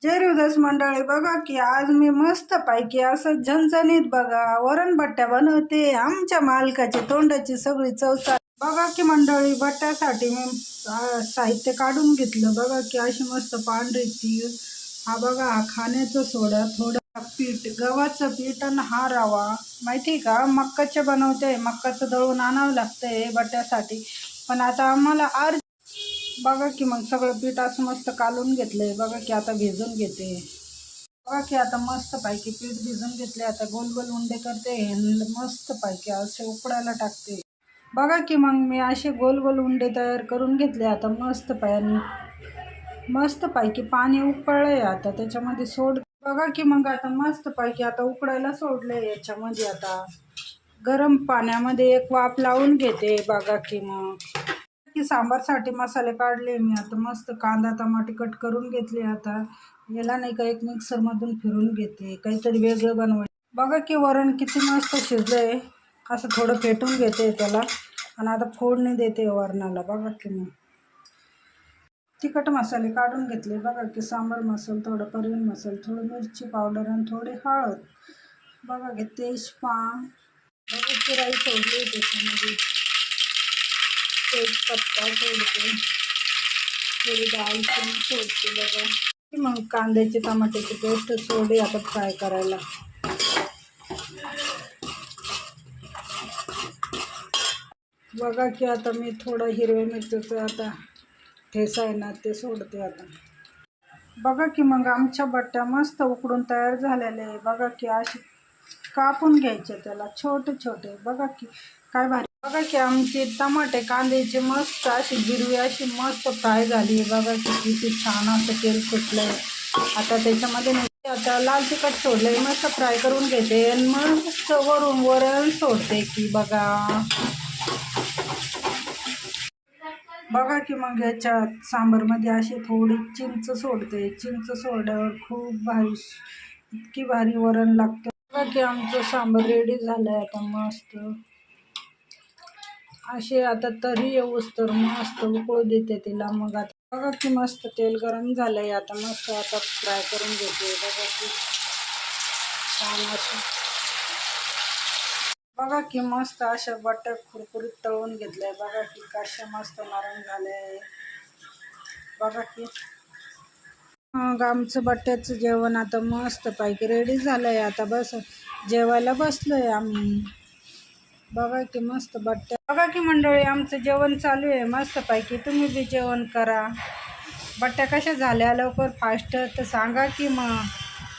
जय हृदय मंडळी, बघा की आज मी मस्त पैकी असं झणझणीत बघा वरण बट्ट्या बनवते. आमच्या मालकाची तोंडाची सगळी चव. बघा की मंडळी, बट्ट्यासाठी मी साहित्य काढून घेतलं. बघा की अशी मस्त पांढरी तीळ, हा बघा हा खाण्याचं सोडा, थोडं पीठ, गव्हाचं पीठ आणि हा रवा. माहिती का, मक्काचे बनवते. मक्काचं दळून आणावं लागतंय बट्ट्यासाठी, पण आता आम्हाला बघा की मग सगळं पीठ असं मस्त कालून घेतलंय. बघा की आता भिजून घेते. बघा की आता मस्त पैकी पीठ भिजून घेतले. आता गोल गोल उंडे करते, मस्त पैकी असे उकडायला टाकते. बघा की मग मी असे गोल गोल उंडे तयार करून घेतले. आता मस्त पैकी पाणी उकळलंय, आता त्याच्यामध्ये बघा की मग आता मस्त पैकी आता उकडायला सोडले. याच्यामध्ये आता गरम पाण्यामध्ये एक वाफ लावून घेते. बघा की मग की सांबारसाठी मसाले काढले मी. आता मस्त कांदा टमाटे कट करून घेतले. आता याला नाही का एक मिक्सरमधून फिरून घेते, काहीतरी वेगळं बनवायचं. बघा की वरण किती मस्त शिजलंय. असं थोडं फेटून घेते त्याला आणि आता फोडणी देते वरणाला. बघा की मग तिखट मसाले काढून घेतले. बघा की सांबार मसाला, थोडं करीम मसाला, थोडं मिरची पावडर आणि थोडी हळद. बघा की तेजपान, बघा की राई सोडली त्याच्यामध्ये, तेजपत्ता सोडते, थोडी दालचिनी सोडते. बघा मग कांद्याची टमाट्याची पेस्ट सोडली आता फ्राय करायला. बघा की आता मी थोडं हिरव्या मिरचीचं आता ठेचा आहे ना ते सोडते आता. बघा की मग आमच्या बट्ट्या मस्त उकडून तयार झालेले आहे. बघा की अशी कापून घ्यायचे त्याला छोटे छोटे. बघा की काय भारी. बघा की आमची टमाटे कांद्याची मस्त अशी हिरवी अशी मस्त फ्राय झाली. बघा की किती छान असं तेल सुटलंय. आता त्याच्यामध्ये आता लाल तिखट सोडलंय, मस्त फ्राय करून घेते आणि मस्त वरून वरण सोडते की बघा. बघा की मग याच्यात सांबारमध्ये अशी थोडी चिंच सोडते. चिंच सोडल्यावर खूप भारी, इतकी भारी वरण लागतं. बघा की आमचं सांबार रेडी झालंय. आता मस्त असे आता तरी येऊस तर मस्त उकळू देते तिला. मग आता बघा की मस्त तेल गरम झालंय. आता मस्त आता फ्राय करून घेते. बघा की छान असं. बघा की मस्त अशा बट्ट्या कुरकुरीत तळून घेतल्या. बघा की कशा मस्त नरम झाले. बघा की मग आमचं बट्ट्याचं जेवण आता मस्त पैकी रेडी झालंय. आता बस जेवायला बसलोय आम्ही. बघा की मस्त बट्ट्या. बघा की मंडळी, आमचं जेवण चालू आहे मस्त पैकी. तुम्ही बी जेवण करा. बट्ट्या कशा झाल्या लवकर फास्ट तर सांगा की मग.